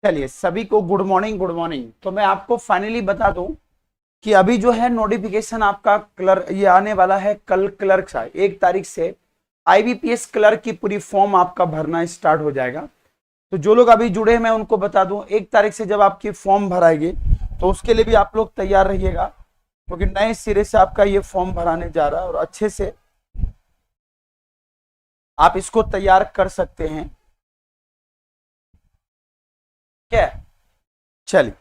चलिए सभी को गुड मॉर्निंग गुड मॉर्निंग। तो मैं आपको फाइनली बता दूं कि अभी जो है नोटिफिकेशन आपका क्लर्क ये आने वाला है कल क्लर्क का 1 तारीख से आईबीपीएस क्लर्क की पूरी फॉर्म आपका भरना स्टार्ट हो जाएगा। तो जो लोग अभी जुड़े हैं मैं उनको बता दूं 1 तारीख से जब आपकी फॉर्म भराएगी तो उसके लिए भी आप लोग तैयार रहिएगा, क्योंकि नए सिरे से आपका ये फॉर्म भराने जा रहा है और अच्छे से आप इसको तैयार कर सकते हैं। क्या चलिए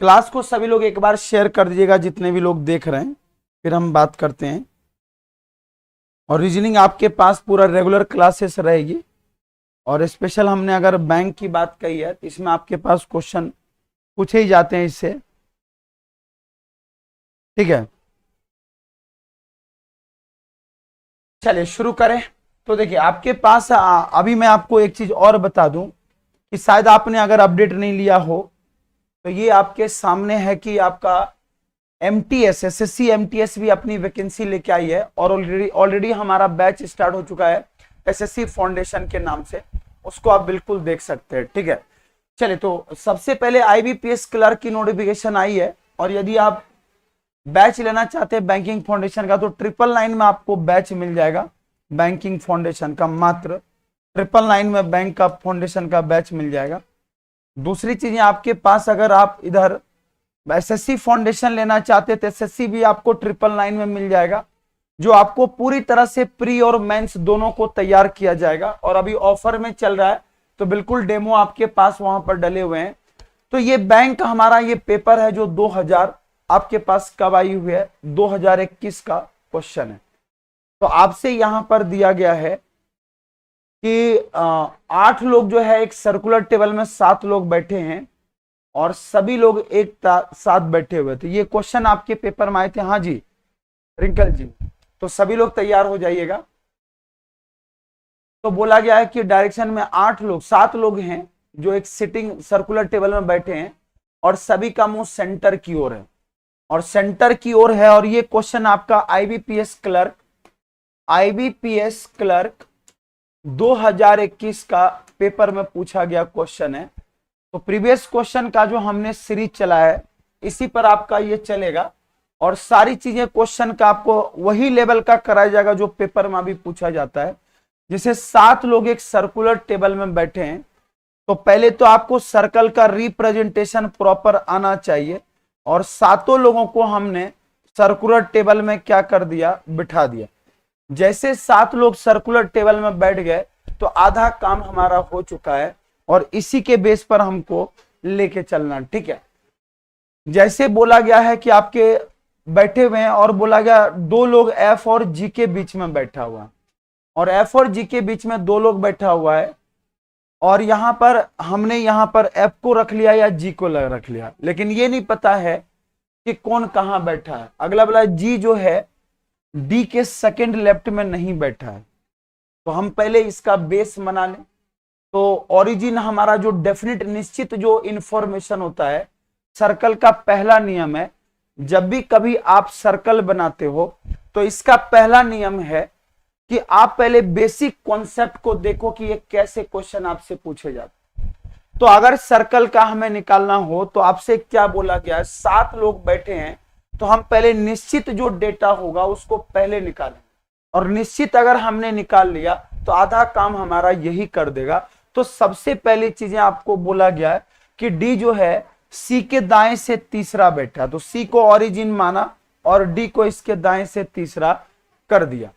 क्लास को सभी लोग एक बार शेयर कर दीजिएगा जितने भी लोग देख रहे हैं, फिर हम बात करते हैं। और रीजनिंग आपके पास पूरा रेगुलर क्लासेस रहेगी और स्पेशल हमने अगर बैंक की बात कही है तो इसमें आपके पास क्वेश्चन पूछे ही जाते हैं इससे, ठीक है। चलिए शुरू करें। तो देखिए आपके पास अभी मैं आपको एक चीज और बता दूं कि शायद आपने अगर अपडेट नहीं लिया हो तो ये आपके सामने है कि आपका एमटीएस एसएससी एमटीएस भी अपनी वैकेंसी लेके आई है और ऑलरेडी हमारा बैच स्टार्ट हो चुका है एसएससी फाउंडेशन के नाम से, उसको आप बिल्कुल देख सकते हैं, ठीक है। चलिए तो सबसे पहले आईबीपीएस क्लर्क की नोटिफिकेशन आई है और यदि आप बैच लेना चाहते हैं बैंकिंग फाउंडेशन का तो 999 में आपको बैच मिल जाएगा बैंकिंग फाउंडेशन का, मात्र 999 में बैंक का फाउंडेशन का बैच मिल जाएगा। दूसरी चीजें आपके पास अगर आप इधर एसएससी फाउंडेशन लेना चाहते हैं तो एसएससी भी आपको 999 में मिल जाएगा, जो आपको पूरी तरह से प्री और मेंस दोनों को तैयार किया जाएगा और अभी ऑफर में चल रहा है तो बिल्कुल डेमो आपके पास वहां पर डले हुए हैं। तो ये बैंक हमारा ये पेपर है जो 2000 आपके पास कब आई हुई है 2021 का क्वेश्चन है। तो आपसे यहां पर दिया गया है कि 8 लोग जो है एक सर्कुलर टेबल में 7 लोग बैठे हैं और सभी लोग एक साथ बैठे हुए थे। ये क्वेश्चन आपके पेपर में आए थे। हाँ जी रिंकल जी, तो सभी लोग तैयार हो जाइएगा। तो बोला गया है कि डायरेक्शन में 7 लोग हैं जो एक सिटिंग सर्कुलर टेबल में बैठे हैं और सभी का मुंह सेंटर की ओर है और सेंटर की ओर है। और ये क्वेश्चन आपका आईबीपीएस क्लर्क 2021 का पेपर में पूछा गया क्वेश्चन है। तो प्रीवियस क्वेश्चन का जो हमने सीरीज चला है इसी पर आपका ये चलेगा और सारी चीजें क्वेश्चन का आपको वही लेवल का कराया जाएगा जो पेपर में भी पूछा जाता है। जैसे 7 लोग एक सर्कुलर टेबल में बैठे हैं तो पहले तो आपको सर्कल का रिप्रेजेंटेशन प्रॉपर आना चाहिए और 7 लोगों को हमने सर्कुलर टेबल में क्या कर दिया, बिठा दिया। जैसे 7 लोग सर्कुलर टेबल में बैठ गए तो आधा काम हमारा हो चुका है और इसी के बेस पर हमको लेके चलना, ठीक है। जैसे बोला गया है कि आपके बैठे हुए हैं और बोला गया 2 लोग एफ और जी के बीच में बैठा हुआ है और एफ और जी के बीच में 2 लोग बैठा हुआ है और यहां पर हमने यहां पर एफ को रख लिया या जी को रख लिया, लेकिन ये नहीं पता है कि कौन कहां बैठा है। अगला वाला जी जो है डी के सेकंड लेफ्ट में नहीं बैठा है, तो हम पहले इसका बेस बना लें। तो ओरिजिन हमारा जो डेफिनेट निश्चित जो इंफॉर्मेशन होता है, सर्कल का पहला नियम है जब भी कभी आप सर्कल बनाते हो तो इसका पहला नियम है कि आप पहले बेसिक कॉन्सेप्ट को देखो कि ये कैसे क्वेश्चन आपसे पूछे जाते हैं। तो अगर सर्कल का हमें निकालना हो तो आपसे क्या बोला गया है, 7 लोग बैठे हैं तो हम पहले निश्चित जो डेटा होगा उसको पहले निकालें और निश्चित अगर हमने निकाल लिया तो आधा काम हमारा यही कर देगा। तो सबसे पहली चीजें आपको बोला गया है कि डी जो है सी के दाएं से तीसरा बैठा, तो सी को ओरिजिन माना और डी को इसके दाएं से तीसरा कर दिया।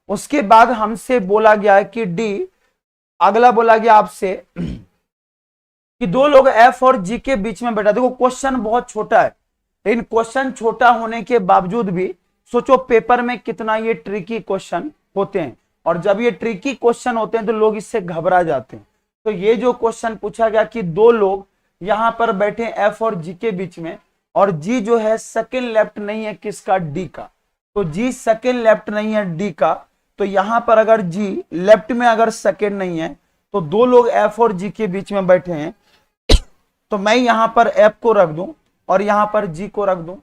उसके बाद हमसे बोला गया है कि डी, अगला बोला गया आपसे कि 2 लोग एफ और जी के बीच में बैठा। देखो क्वेश्चन बहुत छोटा है, लेकिन क्वेश्चन छोटा होने के बावजूद भी सोचो पेपर में कितना ये ट्रिकी क्वेश्चन होते हैं और जब ये ट्रिकी क्वेश्चन होते हैं तो लोग इससे घबरा जाते हैं। तो ये जो क्वेश्चन पूछा गया कि 2 लोग यहां पर बैठे एफ और जी के बीच में और जी जो है सेकंड लेफ्ट नहीं है किसका, डी का, तो जी सेकंड लेफ्ट नहीं है डी का। तो यहां पर अगर जी लेफ्ट में अगर सेकंड नहीं है तो 2 लोग एफ और जी के बीच में बैठे हैं तो मैं यहां पर एफ को रख दूं और यहां पर जी को रख दूं।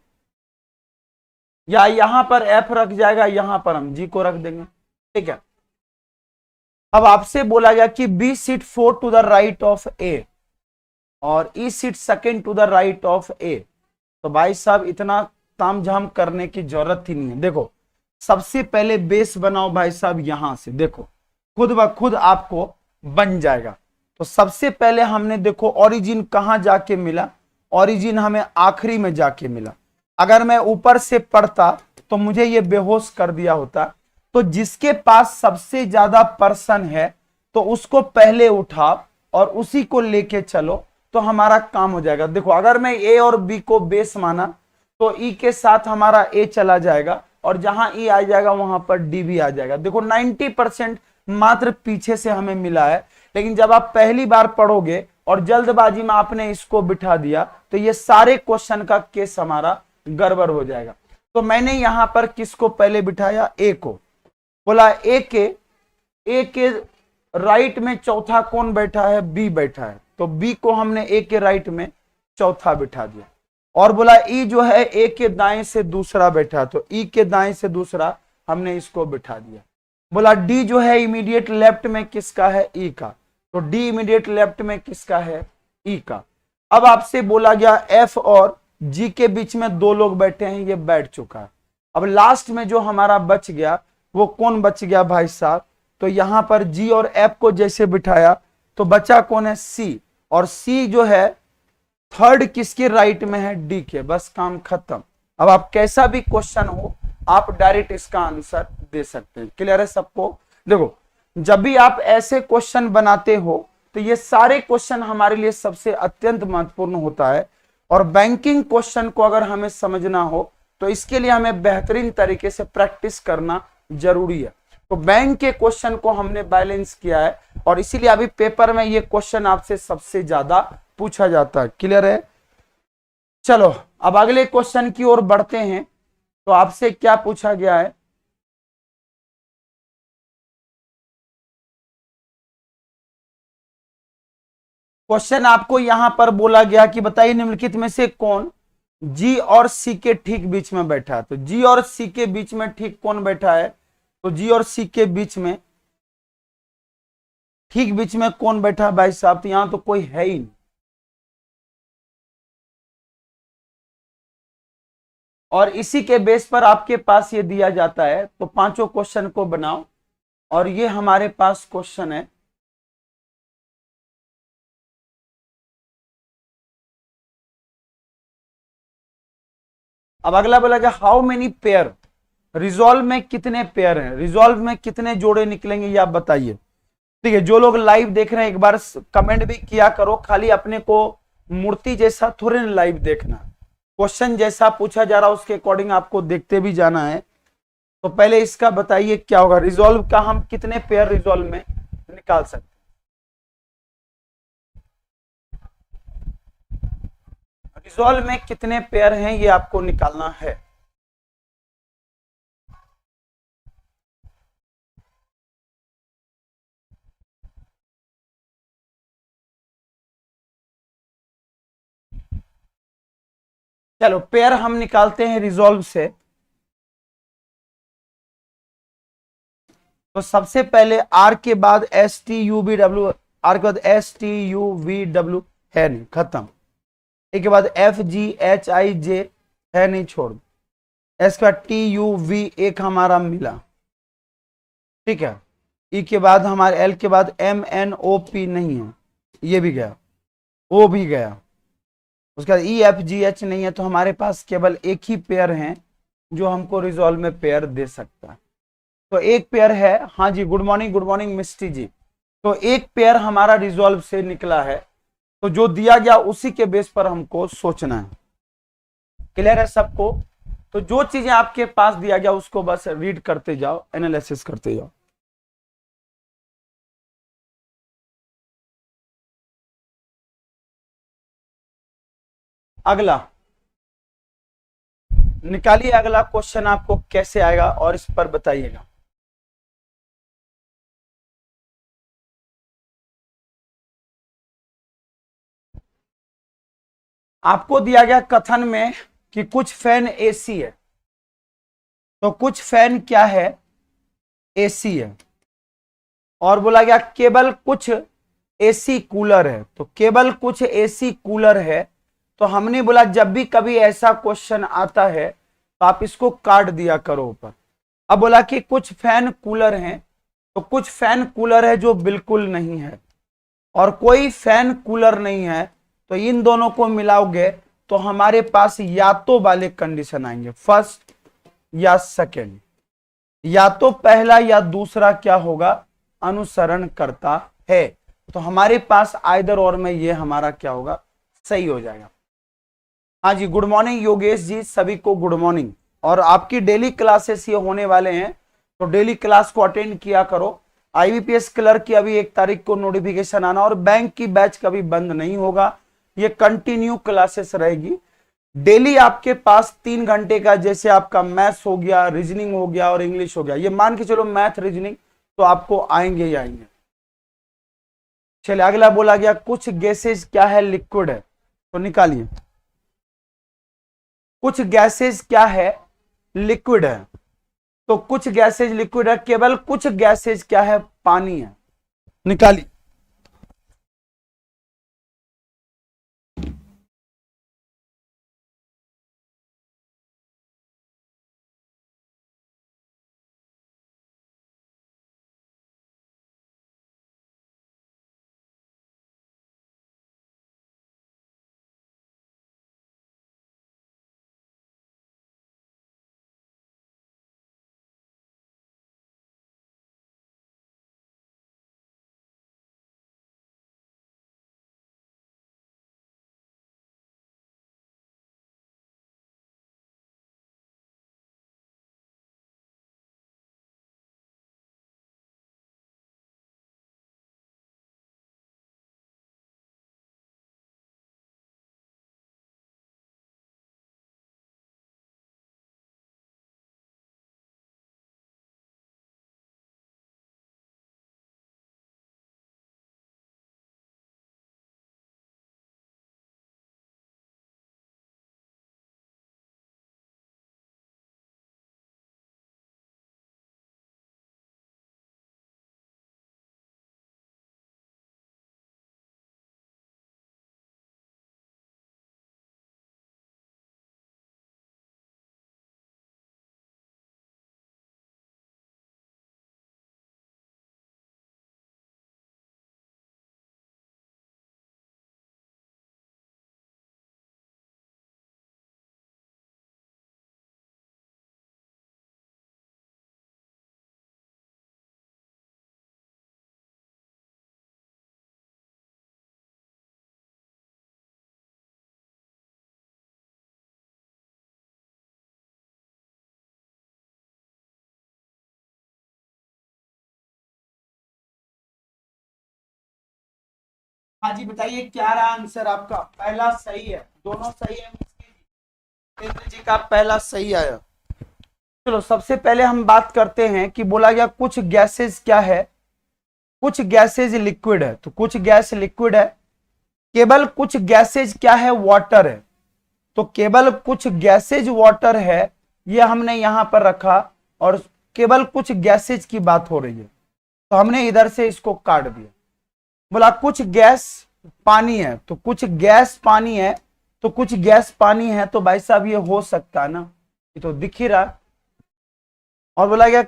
या यहां पर एफ रख जाएगा, यहां पर हम जी को रख देंगे। ठीक है, अब आपसे बोला गया कि B seat 4 to the right of A और E seat second to the right of A. तो भाई साहब इतना तामझाम करने की जरूरत ही नहीं है। देखो सबसे पहले बेस बनाओ भाई साहब, यहां से देखो खुद ब खुद आपको बन जाएगा। तो सबसे पहले हमने देखो ओरिजिन कहां जाके मिला, ओरिजिन हमें आखिरी में जाके मिला। अगर मैं ऊपर से पढ़ता तो मुझे ये बेहोश कर दिया होता। तो जिसके पास सबसे ज्यादा पर्सन है तो उसको पहले उठाओ और उसी को लेके चलो, तो हमारा काम हो जाएगा। देखो अगर मैं ए और बी को बेस माना तो ई के साथ हमारा ए चला जाएगा और जहां ई आ जाएगा वहां पर डी भी आ जाएगा। देखो 90% मात्र पीछे से हमें मिला है, लेकिन जब आप पहली बार पढ़ोगे और जल्दबाजी में आपने इसको बिठा दिया तो ये सारे क्वेश्चन का केस हमारा गड़बड़ हो जाएगा। तो मैंने यहां पर किसको पहले बिठाया, ए को। बोला ए के राइट में चौथा कौन बैठा है, बी बैठा है, तो बी को हमने ए के राइट में चौथा बिठा दिया। और बोला ई जो है ए के दाएं से दूसरा बैठा, तो ई के दाएं से दूसरा हमने इसको बिठा दिया। बोला डी जो है इमीडिएट लेफ्ट में किसका है, ई का, तो डी इमीडिएट लेफ्ट में किसका है, ई का। अब आपसे बोला गया एफ और जी के बीच में दो लोग बैठे हैं, ये बैठ चुका है। अब लास्ट में जो हमारा बच गया वो कौन बच गया भाई साहब, तो यहां पर जी और एफ को जैसे बिठाया तो बचा कौन है, सी, और सी जो है थर्ड किसके राइट में है, डी के। बस काम खत्म। अब आप कैसा भी क्वेश्चन हो आप डायरेक्ट इसका आंसर दे सकते हैं। क्लियर है सबको। देखो जब भी आप ऐसे क्वेश्चन बनाते हो तो ये सारे क्वेश्चन हमारे लिए सबसे अत्यंत महत्वपूर्ण होता है। और बैंकिंग क्वेश्चन को अगर हमें समझना हो तो इसके लिए हमें बेहतरीन तरीके से प्रैक्टिस करना जरूरी है। तो बैंक के क्वेश्चन को हमने बैलेंस किया है और इसीलिए अभी पेपर में ये क्वेश्चन आपसे सबसे ज्यादा पूछा जाता है। क्लियर है। चलो अब अगले क्वेश्चन की ओर बढ़ते हैं। तो आपसे क्या पूछा गया है, क्वेश्चन आपको यहां पर बोला गया कि बताइए निम्नलिखित में से कौन जी और सी के ठीक बीच में बैठा है। तो जी और सी के बीच में ठीक कौन बैठा है, तो जी और सी के बीच में ठीक बीच में कौन बैठा है भाई साहब, तो यहां तो कोई है ही नहीं। और इसी के बेस पर आपके पास ये दिया जाता है। तो पांचों क्वेश्चन को बनाओ और ये हमारे पास क्वेश्चन है। अब अगला बोला गया हाउ मेनी पेयर, रिजॉल्व में कितने पेयर हैं, रिजॉल्व में कितने जोड़े निकलेंगे ये आप बताइए। ठीक है, जो लोग लाइव देख रहे हैं एक बार कमेंट भी किया करो, खाली अपने को मूर्ति जैसा थोड़े ना लाइव देखना, क्वेश्चन जैसा पूछा जा रहा है उसके अकॉर्डिंग आपको देखते भी जाना है। तो पहले इसका बताइए क्या होगा, रिजॉल्व का हम कितने पेयर रिजॉल्व में निकाल सकते हैं। रिजॉल्व में कितने पेयर हैं ये आपको निकालना है। चलो पेयर हम निकालते हैं रिजॉल्व से। तो सबसे पहले आर के बाद S T U V W, R के बाद S T U V W है नहीं, खत्म। ए के बाद एफ जी एच आई जे है नहीं, छोड़ दो। एस का टी यू वी एक हमारा मिला, ठीक है। ई के बाद हमारे एल के बाद एम एन ओ पी नहीं है, ये भी गया, ओ भी गया। उसके बाद ई एफ जी एच नहीं है, तो हमारे पास केवल एक ही पेयर है जो हमको रिजॉल्व में पेयर दे सकता है। तो एक पेयर है, हाँ जी, गुड मॉर्निंग मिस्टी जी। तो एक पेयर हमारा रिजॉल्व से निकला है, तो जो दिया गया उसी के बेस पर हमको सोचना है। क्लियर है सबको। तो जो चीजें आपके पास दिया गया उसको बस रीड करते जाओ, एनालिसिस करते जाओ। अगला निकालिए, अगला क्वेश्चन आपको कैसे आएगा और इस पर बताइएगा। आपको दिया गया कथन में कि कुछ फैन एसी है, तो कुछ फैन क्या है, एसी है। और बोला गया केवल कुछ एसी कूलर है, तो केवल कुछ एसी कूलर है। तो हमने बोला जब भी कभी ऐसा क्वेश्चन आता है तो आप इसको काट दिया करो ऊपर। अब बोला कि कुछ फैन कूलर हैं, तो कुछ फैन कूलर है जो बिल्कुल नहीं है, और कोई फैन कूलर नहीं है। तो इन दोनों को मिलाओगे तो हमारे पास या तो वाले कंडीशन आएंगे, फर्स्ट या सेकंड, या तो पहला या दूसरा क्या होगा, अनुसरण करता है। तो हमारे पास आइदर और में ये हमारा क्या होगा, सही हो जाएगा। हाँ जी, गुड मॉर्निंग योगेश जी, सभी को गुड मॉर्निंग। और आपकी डेली क्लासेस ये होने वाले हैं, तो डेली क्लास को अटेंड किया करो। आईबीपीएस क्लर्क की अभी 1 तारीख को नोटिफिकेशन आना, और बैंक की बैच कभी बंद नहीं होगा, ये कंटिन्यू क्लासेस रहेगी। डेली आपके पास 3 घंटे का, जैसे आपका मैथ्स हो गया, रीजनिंग हो गया और इंग्लिश हो गया, ये मान के चलो मैथ रीजनिंग तो आपको आएंगे ही आएंगे। चलिए अगला बोला गया कुछ गैसेज क्या है, लिक्विड है। तो निकालिए, कुछ गैसेज क्या है, लिक्विड है। तो कुछ गैसेज लिक्विड है, केवल कुछ गैसेज क्या है, पानी है। निकालिए, हाँ जी बताइए क्या रहा आंसर आपका। पहला सही है, दोनों सही है। केंद्र जी का पहला सही आया। चलो सबसे पहले हम बात करते हैं कि बोला गया कुछ गैसेज क्या है, कुछ गैसेज लिक्विड है। तो कुछ गैस लिक्विड है, केवल कुछ गैसेज क्या है, वाटर है। तो केवल कुछ गैसेज वाटर है, ये हमने यहां पर रखा, और केवल कुछ गैसेज की बात हो रही है, तो हमने इधर से इसको काट दिया। बोला कुछ गैस पानी है, तो कुछ गैस पानी है, तो कुछ गैस पानी है, तो भाई साहब ये हो सकता है ना, ये तो दिख ही रहा। और बोला गया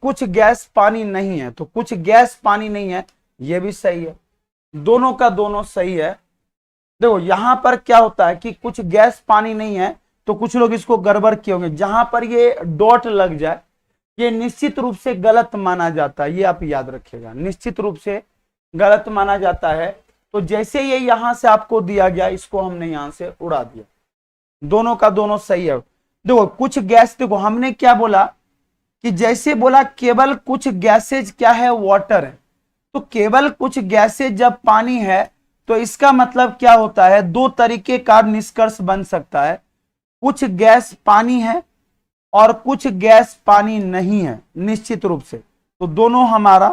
कुछ गैस पानी नहीं है, तो कुछ गैस पानी नहीं है, ये भी सही है। दोनों का दोनों सही है। देखो यहां पर क्या होता है कि कुछ गैस पानी नहीं है, तो कुछ लोग इसको गड़बड़ किए होंगे, जहां पर ये डॉट लग जाए ये निश्चित रूप से गलत माना जाता है, ये आप याद रखिएगा, निश्चित रूप से गलत माना जाता है। तो जैसे ये यहां से आपको दिया गया, इसको हमने यहां से उड़ा दिया। दोनों का दोनों सही है। देखो कुछ गैस, देखो हमने क्या बोला कि जैसे बोला केवल कुछ गैसेज क्या है, वाटर है। तो केवल कुछ गैसेज जब पानी है, तो इसका मतलब क्या होता है, 2 तरीके का निष्कर्ष बन सकता है। कुछ गैस पानी है और कुछ गैस पानी नहीं है, निश्चित रूप से। तो दोनों हमारा,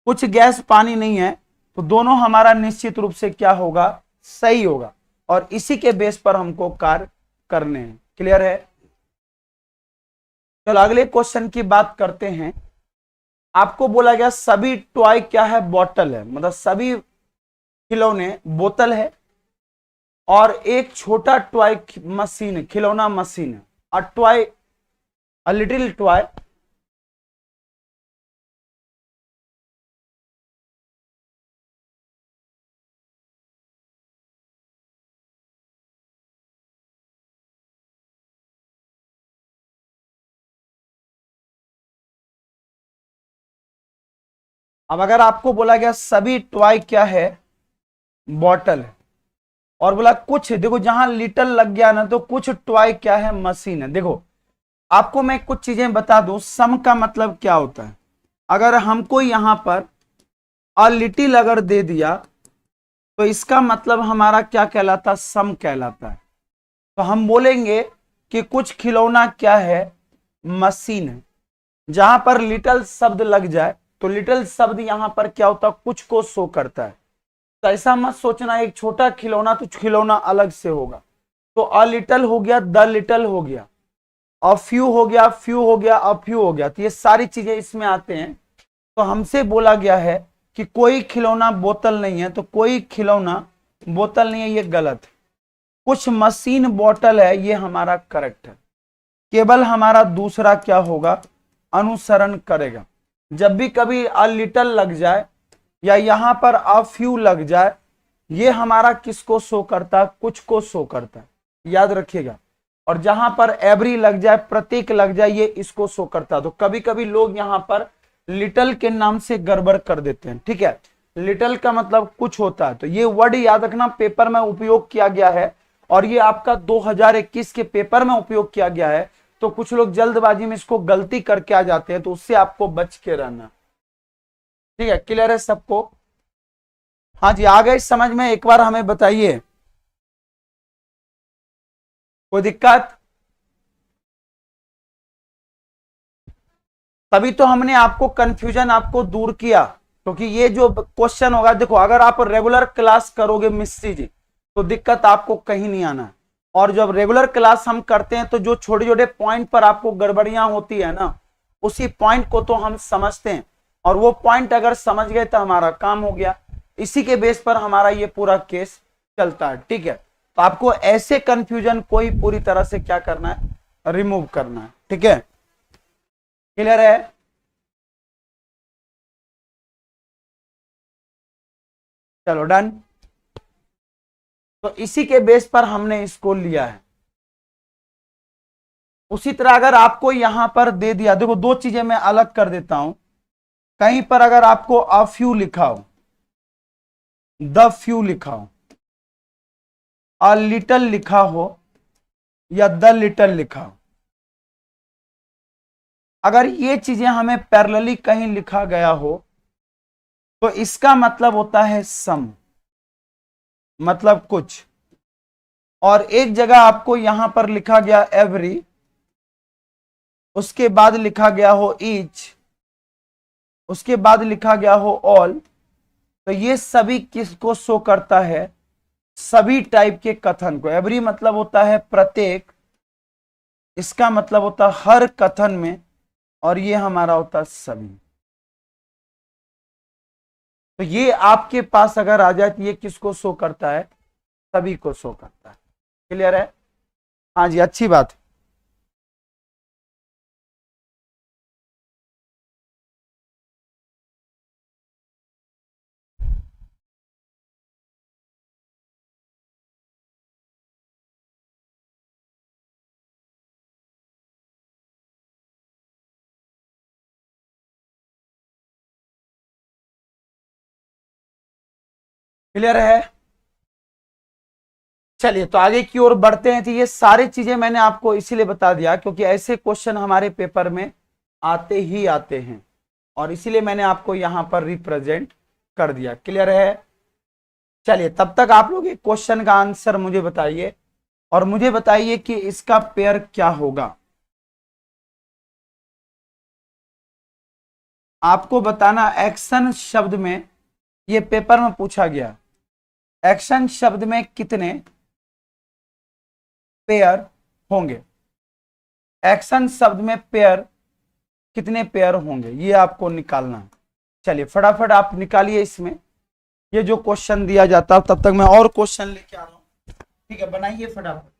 कुछ गैस पानी नहीं है, तो दोनों हमारा निश्चित रूप से क्या होगा, सही होगा। और इसी के बेस पर हमको कार्य करने हैं। क्लियर है। चलो अगले क्वेश्चन की बात करते हैं। आपको बोला गया सभी टॉय क्या है, बॉटल है, मतलब सभी खिलौने बोतल है, और एक छोटा टॉय मशीन है, खिलौना मशीन है, a toy, a little toy. अब अगर आपको बोला गया सभी टॉय क्या है, बॉटल है, और बोला कुछ, देखो जहां लिटिल लग गया ना तो कुछ टॉय क्या है, मशीन है। देखो आपको मैं कुछ चीजें बता दूं, सम का मतलब क्या होता है। अगर हमको यहां पर अ लिटिल अगर दे दिया तो इसका मतलब हमारा क्या कहलाता, सम कहलाता है। तो हम बोलेंगे कि कुछ खिलौना क्या है, मशीन है। जहां पर लिटिल शब्द लग जाए तो लिटिल शब्द यहां पर क्या होता है, कुछ को शो करता है। तो ऐसा मत सोचना एक छोटा खिलौना तो खिलौना अलग से होगा। तो अ लिटिल हो गया, द लिटिल हो गया, अ फ्यू हो गया, फ्यू हो गया, अ फ्यू हो गया। तो ये सारी चीजें इसमें आते हैं। तो हमसे बोला गया है कि कोई खिलौना बोतल नहीं है, तो कोई खिलौना बोतल नहीं है, ये गलत है। कुछ मशीन बोतल है, ये हमारा करेक्ट है। केवल हमारा दूसरा क्या होगा, अनुसरण करेगा। जब भी कभी अ लिटिल लग जाए या यहां पर अ फ्यू लग जाए, ये हमारा किसको शो करता है, कुछ को शो करता है, याद रखिएगा। और जहां पर एवरी लग जाए, प्रत्येक लग जाए, ये इसको शो करता है। तो कभी कभी लोग यहां पर लिटिल के नाम से गड़बड़ कर देते हैं, ठीक है। लिटिल का मतलब कुछ होता है, तो ये वर्ड याद रखना, पेपर में उपयोग किया गया है, और ये आपका 2021 के पेपर में उपयोग किया गया है। तो कुछ लोग जल्दबाजी में इसको गलती करके आ जाते हैं, तो उससे आपको बच के रहना, ठीक है। क्लियर है सबको? हाँ जी, आ गए समझ में? एक बार हमें बताइए, कोई दिक्कत? तभी तो हमने आपको कंफ्यूजन आपको दूर किया, क्योंकि ये जो क्वेश्चन होगा, देखो अगर आप रेगुलर क्लास करोगे मिस्त्री जी तो दिक्कत आपको कहीं नहीं आना है। और जब रेगुलर क्लास हम करते हैं तो जो छोटे छोटे पॉइंट पर आपको गड़बड़ियां होती है ना, उसी पॉइंट को तो हम समझते हैं, और वो पॉइंट अगर समझ गए तो हमारा काम हो गया। इसी के बेस पर हमारा ये पूरा केस चलता है, ठीक है। तो आपको ऐसे कंफ्यूजन कोई पूरी तरह से क्या करना है, रिमूव करना है, ठीक है। क्लियर है? चलो डन। तो इसी के बेस पर हमने इसको लिया है। उसी तरह अगर आपको यहां पर दे दिया, देखो दो चीजें मैं अलग कर देता हूं। कहीं पर अगर आपको अ फ्यू लिखा हो, द फ्यू लिखा हो, अ लिटिल लिखा हो, या द लिटिल लिखा हो, अगर ये चीजें हमें पैरेलली कहीं लिखा गया हो तो इसका मतलब होता है सम, मतलब कुछ। और एक जगह आपको यहां पर लिखा गया एवरी, उसके बाद लिखा गया हो ईच, उसके बाद लिखा गया हो ऑल, तो ये सभी किसको शो करता है, सभी टाइप के कथन को। एवरी मतलब होता है प्रत्येक, इसका मतलब होता है हर कथन में, और ये हमारा होता है सभी। तो ये आपके पास अगर आ जाए तो ये किसको शो करता है, सभी को शो करता है। क्लियर है? हाँ जी, अच्छी बात। क्लियर है? चलिए तो आगे की ओर बढ़ते हैं। तो ये सारी चीजें मैंने आपको इसीलिए बता दिया क्योंकि ऐसे क्वेश्चन हमारे पेपर में आते ही आते हैं, और इसीलिए मैंने आपको यहां पर रिप्रेजेंट कर दिया। क्लियर है? चलिए तब तक आप लोग एक क्वेश्चन का आंसर मुझे बताइए, और मुझे बताइए कि इसका पेयर क्या होगा। आपको बताना एक्शन शब्द में, ये पेपर में पूछा गया, एक्शन शब्द में कितने पेयर होंगे। एक्शन शब्द में पेयर कितने पेयर होंगे, ये आपको निकालना है। चलिए फटाफट आप निकालिए इसमें, ये जो क्वेश्चन दिया जाता है, तब तक मैं और क्वेश्चन लेके आ रहा हूं। ठीक है, बनाइए फटाफट।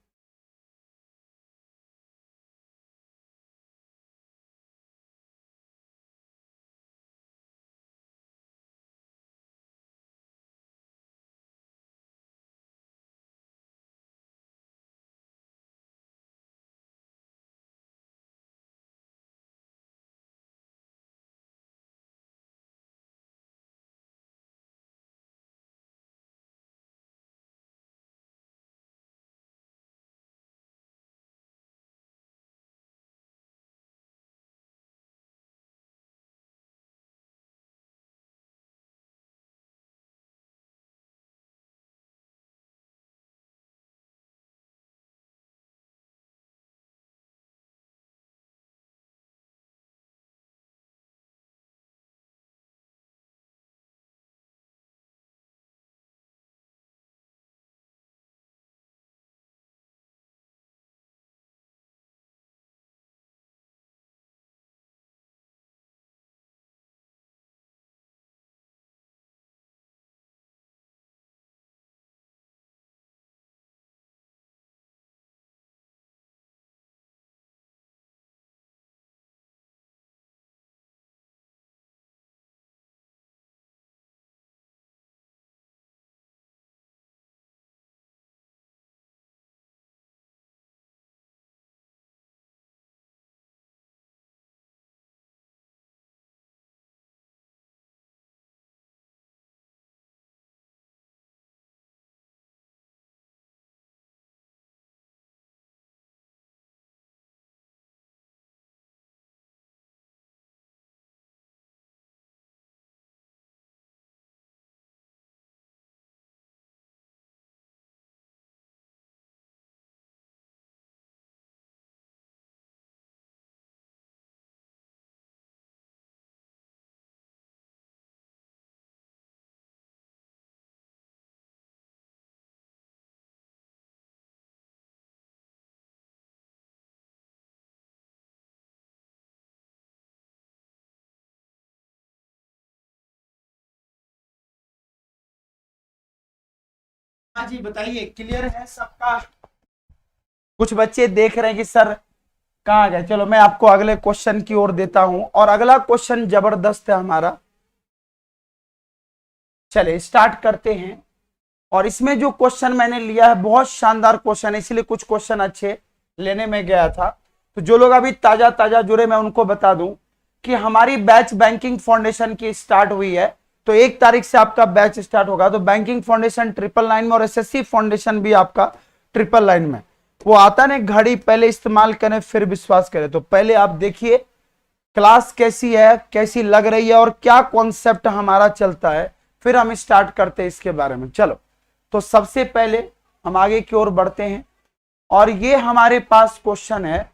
हाँ जी बताइए, क्लियर है सबका? कुछ बच्चे देख रहे हैं कि सर कहाँ गए। चलो मैं आपको अगले क्वेश्चन की ओर देता हूं, और अगला क्वेश्चन जबरदस्त है हमारा। चलिए स्टार्ट करते हैं। और इसमें जो क्वेश्चन मैंने लिया है बहुत शानदार क्वेश्चन है, इसलिए कुछ क्वेश्चन अच्छे लेने में गया था। तो जो लोग अभी ताजा ताजा जुड़े, मैं उनको बता दूं कि हमारी बैच बैंकिंग फाउंडेशन की स्टार्ट हुई है। तो 1 तारीख से आपका बैच स्टार्ट होगा। तो बैंकिंग फाउंडेशन 999 में, और एसएससी फाउंडेशन भी आपका 999 में। वो आता ना घड़ी, पहले इस्तेमाल करें फिर विश्वास करें। तो पहले आप देखिए क्लास कैसी है, कैसी लग रही है, और क्या कॉन्सेप्ट हमारा चलता है, फिर हम स्टार्ट करते हैं इसके बारे में। चलो तो सबसे पहले हम आगे की ओर बढ़ते हैं, और ये हमारे पास क्वेश्चन है।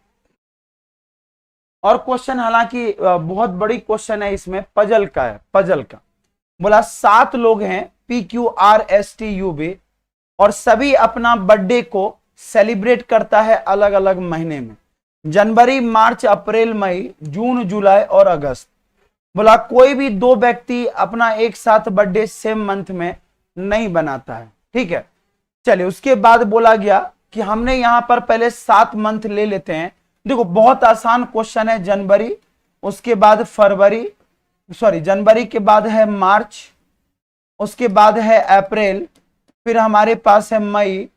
और क्वेश्चन हालांकि बहुत बड़ी क्वेश्चन है, इसमें पजल का है। पजल का बोला 7 लोग हैं PQRSTUV, और सभी अपना बर्थडे को सेलिब्रेट करता है अलग अलग महीने में, जनवरी, मार्च, अप्रैल, मई, जून, जुलाई और अगस्त। बोला कोई भी 2 व्यक्ति अपना एक साथ बर्थडे सेम मंथ में नहीं बनाता है। ठीक है, चलिए उसके बाद बोला गया कि हमने यहां पर पहले 7 मंथ ले लेते हैं। देखो बहुत आसान क्वेश्चन है। जनवरी, उसके बाद फरवरी, सॉरी जनवरी के बाद है मार्च, उसके बाद है अप्रैल, फिर हमारे पास है मई,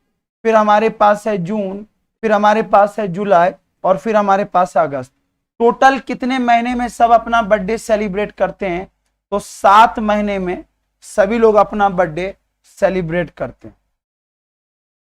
फिर हमारे पास है जून, फिर हमारे पास है जुलाई, और फिर हमारे पास है अगस्त। टोटल कितने महीने में सब अपना बर्थडे सेलिब्रेट करते हैं? तो 7 महीने में सभी लोग अपना बर्थडे सेलिब्रेट करते हैं।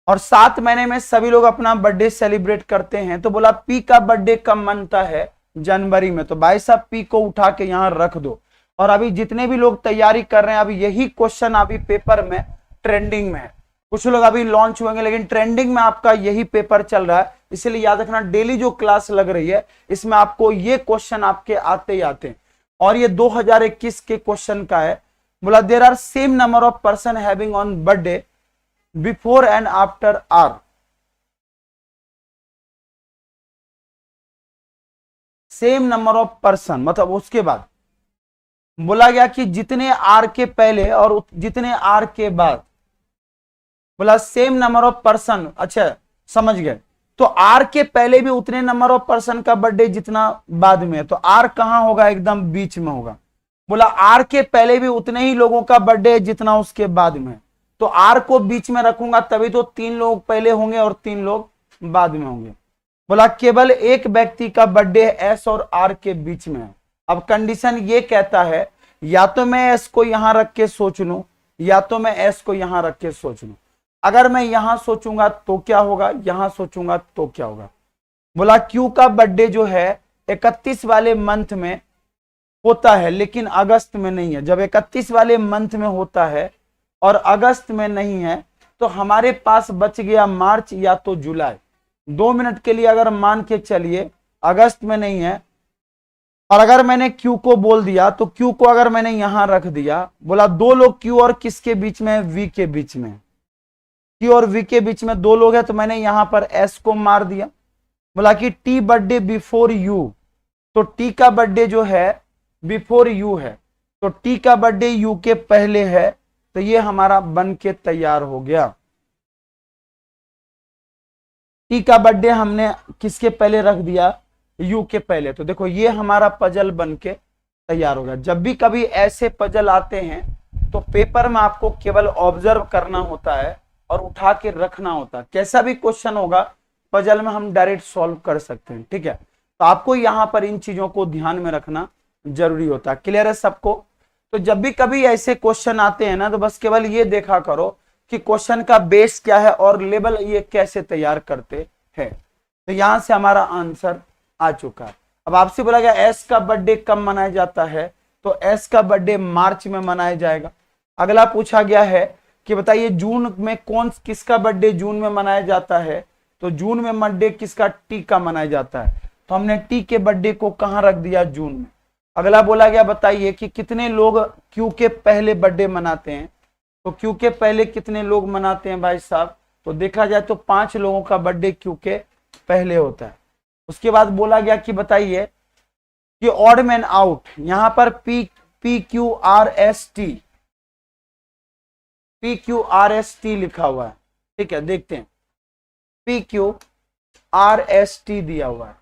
और 7 महीने में सभी लोग अपना बर्थडे सेलिब्रेट करते हैं। तो बोला पी का बर्थडे कब मनता है? जनवरी में। तो भाई साहब पी को उठा के यहां रख दो। और अभी जितने भी लोग तैयारी कर रहे हैं, अभी यही क्वेश्चन अभी पेपर में ट्रेंडिंग में है। कुछ लोग अभी लॉन्च होंगे, लेकिन ट्रेंडिंग में आपका यही पेपर चल रहा है। इसलिए याद रखना, डेली जो क्लास लग रही है इसमें आपको ये क्वेश्चन आपके आते ही आते हैं। और ये 2021 के क्वेश्चन का है। बोला there are same number of person having on birthday before and after R. Same number of person, मतलब उसके बाद बोला गया कि जितने आर के पहले और जितने आर के बाद, बोला सेम नंबर ऑफ पर्सन। अच्छा समझ गए, तो आर के पहले भी उतने नंबर ऑफ पर्सन का बर्थडे जितना बाद में है, तो आर कहां होगा, एकदम बीच में होगा। बोला आर के पहले भी उतने ही लोगों का बर्थडे जितना उसके बाद में, तो आर को बीच में रखूंगा तभी तो 3 लोग पहले होंगे और 3 लोग बाद में होंगे। बोला केवल एक व्यक्ति का बर्थडे एस और आर के बीच में है। अब कंडीशन ये कहता है या तो मैं एस को यहां रख के सोच लूं या तो मैं एस को यहां रख के सोच लूं। अगर मैं यहां सोचूंगा तो क्या होगा, यहां सोचूंगा तो क्या होगा। बोला क्यू का बर्थडे जो है 31 वाले मंथ में होता है लेकिन अगस्त में नहीं है। जब 31 वाले मंथ में होता है और अगस्त में नहीं है तो हमारे पास बच गया मार्च या तो जुलाई। 2 मिनट के लिए अगर मान के चलिए अगस्त में नहीं है, और अगर मैंने क्यू को बोल दिया तो क्यू को अगर मैंने यहां रख दिया, बोला 2 लोग क्यू और किसके बीच में, वी के बीच में। क्यू और वी के बीच में 2 लोग हैं तो मैंने यहां पर एस को मार दिया। बोला कि टी बर्थडे बिफोर यू, तो टी का बर्थडे जो है बिफोर यू है, तो टी का बर्थडे यू के पहले है, तो ये हमारा बन के तैयार हो गया। टी का बर्थडे हमने किसके पहले रख दिया, यू के पहले, तो देखो ये हमारा पजल बन के तैयार हो गया। जब भी कभी ऐसे पजल आते हैं तो पेपर में आपको केवल ऑब्जर्व करना होता है और उठा के रखना होता है। कैसा भी क्वेश्चन होगा पजल में हम डायरेक्ट सॉल्व कर सकते हैं, ठीक है। तो आपको यहां पर इन चीजों को ध्यान में रखना जरूरी होता है। क्लियर है सबको। तो जब भी कभी ऐसे क्वेश्चन आते हैं ना तो बस केवल ये देखा करो कि क्वेश्चन का बेस क्या है और लेवल ये कैसे तैयार करते हैं। तो यहां से हमारा आंसर आ चुका है। अब आपसे बोला गया एस का बर्थडे कब मनाया जाता है, तो एस का बर्थडे मार्च में मनाया जाएगा। अगला पूछा गया है कि बताइए जून में किसका बर्थडे जून में मनाया जाता है, तो जून में बर्थडे किसका, टी का मनाया जाता है, तो हमने टी के बर्थडे को कहां रख दिया, जून में। अगला बोला गया बताइए कि कितने लोग क्यू के पहले बर्थडे मनाते हैं, तो क्यू के पहले कितने लोग मनाते हैं भाई साहब, तो देखा जाए तो 5 लोगों का बर्थडे क्यू के पहले होता है। उसके बाद बोला गया कि बताइए कि ऑड मैन आउट, यहां पर P Q R S T लिखा हुआ है, ठीक है। देखते हैं P Q R S T दिया हुआ है,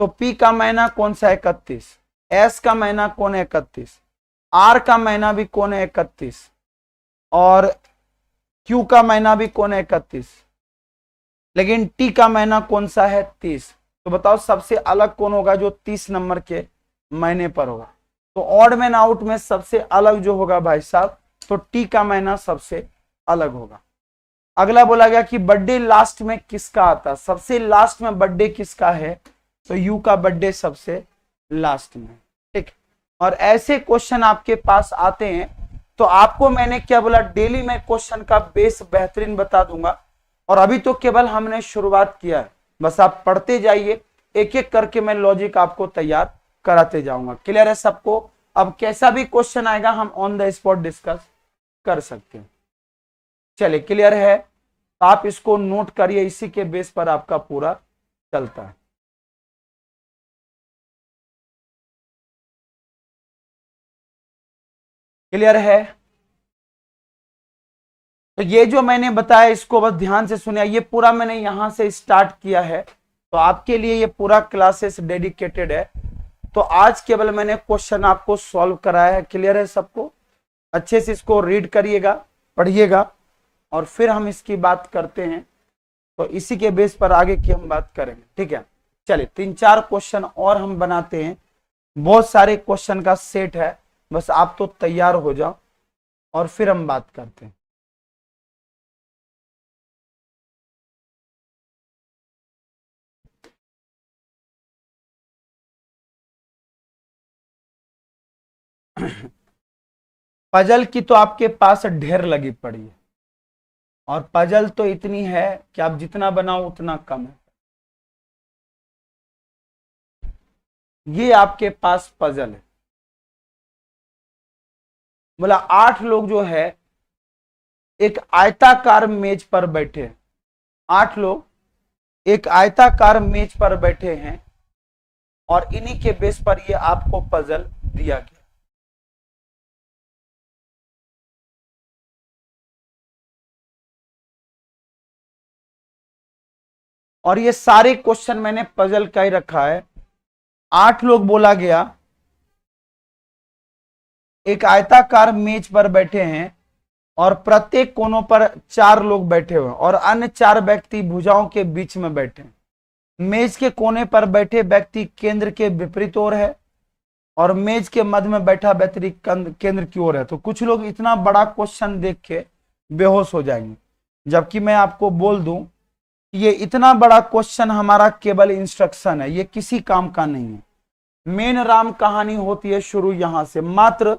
तो पी का महीना कौन सा है, 31, एस का महीना कौन है 31, आर का महीना भी कौन है 31, और क्यू का महीना भी कौन है 31, लेकिन टी का महीना कौन सा है 30। तो बताओ सबसे अलग कौन होगा, जो 30 नंबर के महीने पर होगा। तो ऑड मैन आउट में सबसे अलग जो होगा भाई साहब, तो टी का महीना सबसे अलग होगा। अगला बोला गया कि बर्थडे लास्ट में किसका आता है, सबसे लास्ट में बर्थडे किसका है, तो यू का बर्थडे सबसे लास्ट में, ठीक। और ऐसे क्वेश्चन आपके पास आते हैं तो आपको मैंने क्या बोला, डेली मैं क्वेश्चन का बेस बेहतरीन बता दूंगा। और अभी तो केवल हमने शुरुआत किया है, बस आप पढ़ते जाइए, एक एक करके मैं लॉजिक आपको तैयार कराते जाऊंगा। क्लियर है सबको। अब कैसा भी क्वेश्चन आएगा हम ऑन द स्पॉट डिस्कस कर सकते हैं। चलिए क्लियर है, आप इसको नोट करिए, इसी के बेस पर आपका पूरा चलता है। क्लियर है। तो ये जो मैंने बताया इसको बस ध्यान से सुनिए, ये पूरा मैंने यहां से स्टार्ट किया है, तो आपके लिए ये पूरा क्लासेस डेडिकेटेड है। तो आज केवल मैंने क्वेश्चन आपको सॉल्व कराया है। क्लियर है सबको। अच्छे से इसको रीड करिएगा, पढ़िएगा, और फिर हम इसकी बात करते हैं। तो इसी के बेस पर आगे की हम बात करेंगे, ठीक है। चलिए 3-4 क्वेश्चन और हम बनाते हैं, बहुत सारे क्वेश्चन का सेट है, बस आप तो तैयार हो जाओ और फिर हम बात करते हैं। पजल की तो आपके पास ढेर लगी पड़ी है, और पजल तो इतनी है कि आप जितना बनाओ उतना कम है। ये आपके पास पजल है। बोला 8 लोग जो है एक आयताकार मेज पर बैठे हैं, 8 लोग एक आयताकार मेज पर बैठे हैं, और इन्हीं के बेस पर ये आपको पजल दिया गया। और ये सारे क्वेश्चन मैंने पजल का ही रखा है। 8 लोग बोला गया, एक आयताकार मेज पर बैठे हैं और प्रत्येक कोनों पर 4 लोग बैठे हुए और अन्य 4 व्यक्ति भुजाओं के बीच में बैठे हैं। मेज के कोने पर बैठे व्यक्ति केंद्र के विपरीत ओर है और मेज के मध्य में बैठा व्यक्ति केंद्र की ओर है। तो कुछ लोग इतना बड़ा क्वेश्चन देख के बेहोश हो जाएंगे, जबकि मैं आपको बोल दूं ये इतना बड़ा क्वेश्चन हमारा केवल इंस्ट्रक्शन है, ये किसी काम का नहीं है। मेन राम कहानी होती है शुरू यहां से, मात्र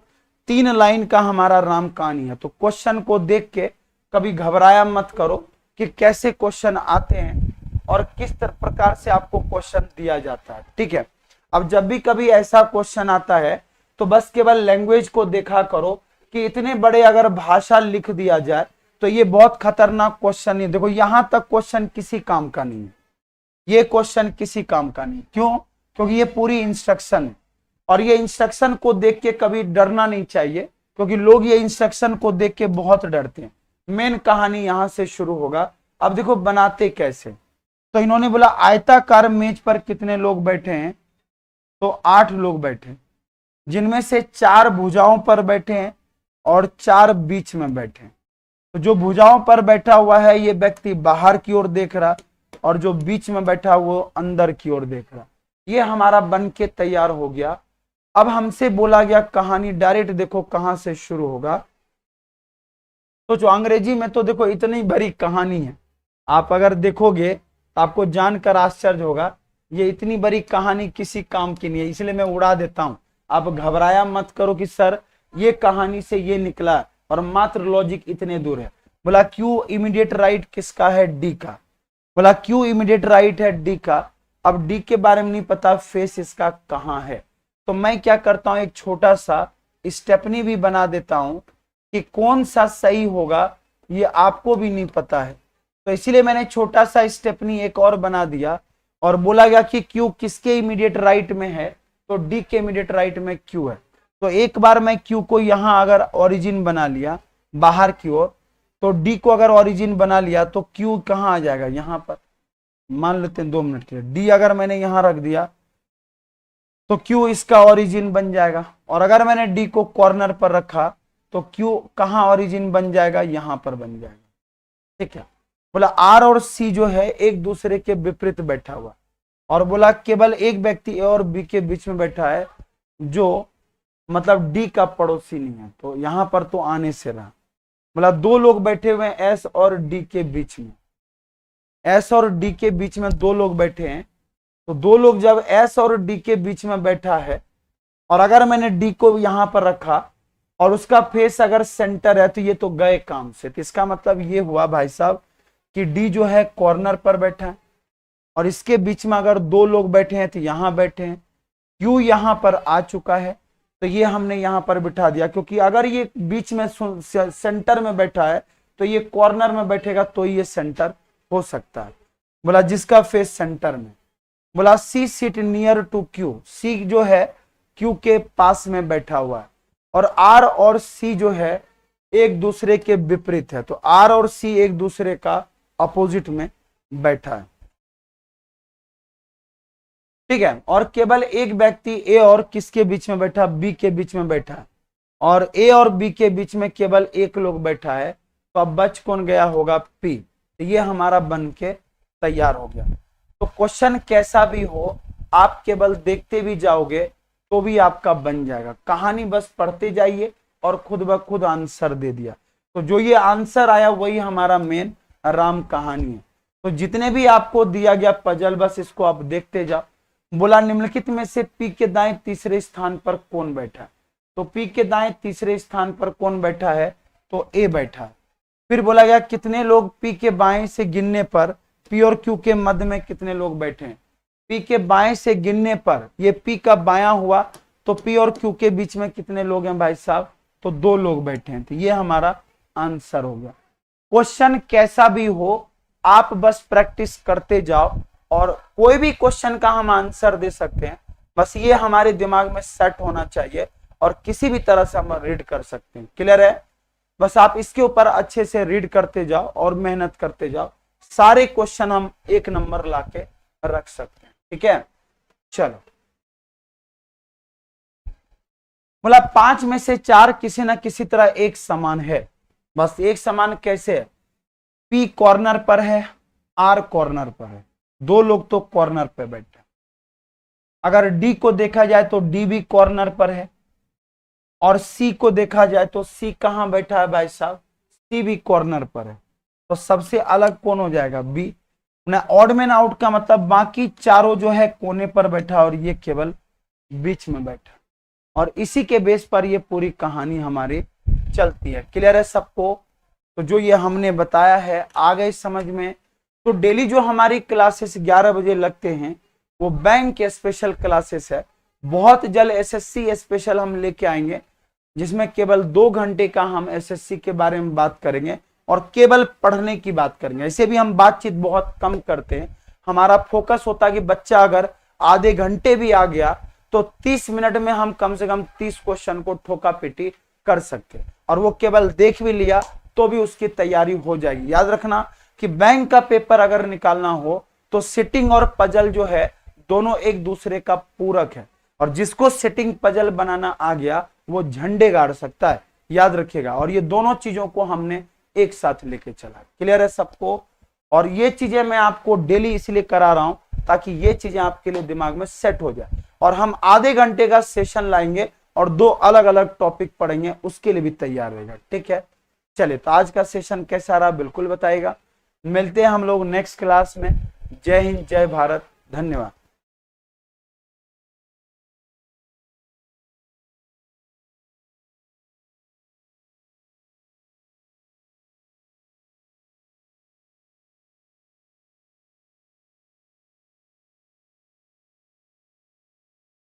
3 लाइन का हमारा राम कहानी है। तो क्वेश्चन को देख के कभी घबराया मत करो कि कैसे क्वेश्चन आते हैं और किस प्रकार से आपको क्वेश्चन दिया जाता है, ठीक है। अब जब भी कभी ऐसा क्वेश्चन आता है तो बस केवल लैंग्वेज को देखा करो कि इतने बड़े अगर भाषा लिख दिया जाए तो ये बहुत खतरनाक क्वेश्चन नहीं। देखो यहां तक क्वेश्चन किसी काम का नहीं है, ये क्वेश्चन किसी काम का नहीं। क्यों? क्योंकि ये पूरी इंस्ट्रक्शन है और ये इंस्ट्रक्शन को देख के कभी डरना नहीं चाहिए, क्योंकि लोग ये इंस्ट्रक्शन को देख के बहुत डरते हैं। मेन कहानी यहां से शुरू होगा। अब देखो बनाते कैसे। तो इन्होंने बोला आयताकार मेज पर कितने लोग बैठे हैं, तो 8 लोग बैठे, जिनमें से 4 भुजाओं पर बैठे हैं और 4 बीच में बैठे हैं। तो जो भुजाओं पर बैठा हुआ है ये व्यक्ति बाहर की ओर देख रहा और जो बीच में बैठा वो अंदर की ओर देख रहा। ये हमारा बन के तैयार हो गया। अब हमसे बोला गया कहानी डायरेक्ट देखो कहां से शुरू होगा। तो जो अंग्रेजी में तो देखो इतनी बड़ी कहानी है, आप अगर देखोगे तो आपको जानकर आश्चर्य होगा। ये इतनी बड़ी कहानी किसी काम की नहीं है, इसलिए मैं उड़ा देता हूं। आप घबराया मत करो कि सर ये कहानी से ये निकला और मात्र लॉजिक इतने दूर है। बोला क्यू इमीडिएट राइट किसका है, डी का। बोला क्यू इमीडिएट राइट है डी का। अब डी के बारे में नहीं पता फेस इसका कहां है, तो मैं क्या करता हूं एक छोटा सा स्टेपनी भी बना देता हूं कि कौन सा सही होगा ये आपको भी नहीं पता है। तो इसीलिए मैंने छोटा सा स्टेपनी एक और बना दिया और बोला गया कि क्यू किसके इमीडिएट राइट में है, तो डी के इमीडिएट राइट में क्यू है। तो एक बार मैं क्यू को यहां अगर ओरिजिन बना लिया बाहर की ओर, तो डी को अगर ओरिजिन बना लिया तो क्यू कहां आ जाएगा, यहां पर। मान लेते हैं 2 मिनट के लिए डी अगर मैंने यहां रख दिया तो क्यू इसका ओरिजिन बन जाएगा, और अगर मैंने डी को कॉर्नर पर रखा तो क्यू कहां ओरिजिन बन जाएगा, यहां पर बन जाएगा, ठीक है। बोला आर और सी जो है एक दूसरे के विपरीत बैठा हुआ, और बोला केवल एक व्यक्ति ए और बी के बीच में बैठा है जो मतलब डी का पड़ोसी नहीं है, तो यहां पर तो आने से रहा। बोला 2 लोग बैठे हुए हैं एस और डी के बीच में, एस और डी के बीच में 2 लोग बैठे हैं। तो 2 लोग जब एस और डी के बीच में बैठा है और अगर मैंने डी को यहां पर रखा और उसका फेस अगर सेंटर है तो ये तो गए काम से। तो इसका मतलब ये हुआ भाई साहब कि डी जो है कॉर्नर पर बैठा है और इसके बीच में अगर 2 लोग बैठे हैं तो यहां बैठे हैं। क्यू यहां पर आ चुका है तो ये हमने यहां पर बिठा दिया, क्योंकि अगर ये बीच में सेंटर में बैठा है तो ये कॉर्नर में बैठेगा तो ये सेंटर हो सकता है। बोला जिसका फेस सेंटर में। बोला सी सिट नियर टू क्यू, सी जो है क्यू के पास में बैठा हुआ है और आर और सी जो है एक दूसरे के विपरीत है, तो आर और सी एक दूसरे का अपोजिट में बैठा है, ठीक है। और केवल एक व्यक्ति ए और किसके बीच में बैठा, बी के बीच में बैठा है, और ए और बी के बीच में केवल एक लोग बैठा है। तो अब बच कौन गया होगा, पी। तो ये हमारा बन के तैयार हो गया। तो क्वेश्चन कैसा भी हो आप केवल देखते भी जाओगे तो भी आपका बन जाएगा। कहानी बस पढ़ते जाइए और खुद ब खुद आंसर दे दिया। तो जो ये आंसर आया वही हमारा मेन राम कहानी है। तो जितने भी आपको दिया गया पजल बस इसको आप देखते जाओ। बोला निम्नलिखित में से पी के दाएं तीसरे स्थान पर कौन बैठा है, तो पी के दाएं तीसरे स्थान पर कौन बैठा है, तो ए बैठा है। फिर बोला गया कितने लोग पी के बाएं से गिनने पर पी और क्यू के मध्य में कितने लोग बैठे हैं। पी के बाएं से गिनने पर ये पी का बायां हुआ तो पी और क्यू के बीच में कितने लोग हैं भाई साहब, तो 2 लोग बैठे हैं। तो ये हमारा आंसर हो गया। क्वेश्चन कैसा भी हो आप बस प्रैक्टिस करते जाओ और कोई भी क्वेश्चन का हम आंसर दे सकते हैं। बस ये हमारे दिमाग में सेट होना चाहिए और किसी भी तरह से हम रीड कर सकते हैं। क्लियर है? बस आप इसके ऊपर अच्छे से रीड करते जाओ और मेहनत करते जाओ, सारे क्वेश्चन हम 1 नंबर लाके रख सकते हैं। ठीक है, चलो। बोला 5 में से 4 किसी ना किसी तरह एक समान है। बस एक समान कैसे है? P कॉर्नर पर है, R कॉर्नर पर है, 2 लोग तो कॉर्नर पे बैठे। अगर D को देखा जाए तो D भी कॉर्नर पर है, और C को देखा जाए तो C कहां बैठा है भाई साहब? C भी कॉर्नर पर है। तो सबसे अलग कौन हो जाएगा? B। ना ऑड मैन आउट का मतलब बाकी चारों जो है कोने पर बैठा और ये केवल बीच में बैठा, और इसी के बेस पर ये पूरी कहानी हमारी चलती है। क्लियर है सबको? तो जो ये हमने बताया है आ गई समझ में? तो डेली जो हमारी क्लासेस 11 बजे लगते हैं वो बैंक के स्पेशल क्लासेस है। बहुत जल्द एसएससी स्पेशल हम लेके आएंगे, जिसमें केवल 2 घंटे का हम एसएससी के बारे में बात करेंगे और केवल पढ़ने की बात करेंगे। ऐसे भी हम बातचीत बहुत कम करते हैं, हमारा फोकस होता है कि बच्चा अगर आधे घंटे भी आ गया तो 30 मिनट में हम कम से कम 30 क्वेश्चन को ठोका पीटी कर सकते, और वो केवल देख भी लिया तो भी उसकी तैयारी हो जाएगी। याद रखना कि बैंक का पेपर अगर निकालना हो तो सिटिंग और पजल जो है दोनों एक दूसरे का पूरक है, और जिसको सिटिंग पजल बनाना आ गया वो झंडे गाड़ सकता है। याद रखिएगा, और ये दोनों चीजों को हमने एक साथ लेके चला। क्लियर है सबको? और ये चीजें मैं आपको डेली इसलिए करा रहा हूं ताकि ये चीजें आपके लिए दिमाग में सेट हो जाए, और हम आधे घंटे का सेशन लाएंगे और 2 अलग अलग टॉपिक पढ़ेंगे, उसके लिए भी तैयार रहेगा। ठीक है, चलिए। तो आज का सेशन कैसा रहा बिल्कुल बताइएगा। मिलते हैं हम लोग नेक्स्ट क्लास में। जय हिंद, जय भारत, धन्यवाद।